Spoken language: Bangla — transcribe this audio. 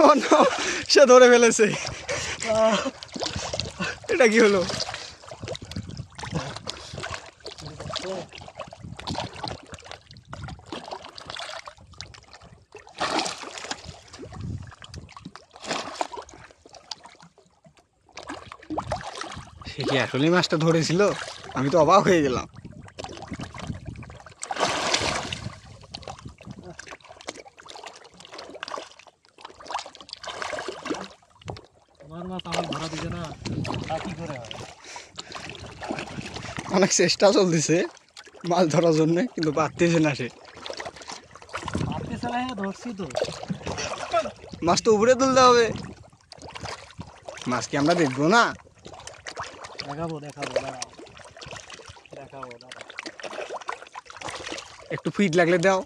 ও নো, সে ধরে ফেলেছে। এটা কি হলো? সে কি আসলে মাছটা ধরেছিল? আমি তো অবাক হয়ে গেলাম। আমার মাছ আমার ধরা দিছে না, তা কি করে হয়? অনেক চেষ্টা চলতেছে মাছ ধরার জন্য, কিন্তু পারতেছে না সে। হাতে চালাই ধরছি তো। মাছ তো উপরে তুলতে হবে। মাছ কি আমরা দেখবো না? দেখাবো দেখাবো দাঁড়াও, দেখাবো দাঁড়াও। একটু ফিট লাগলে দাও।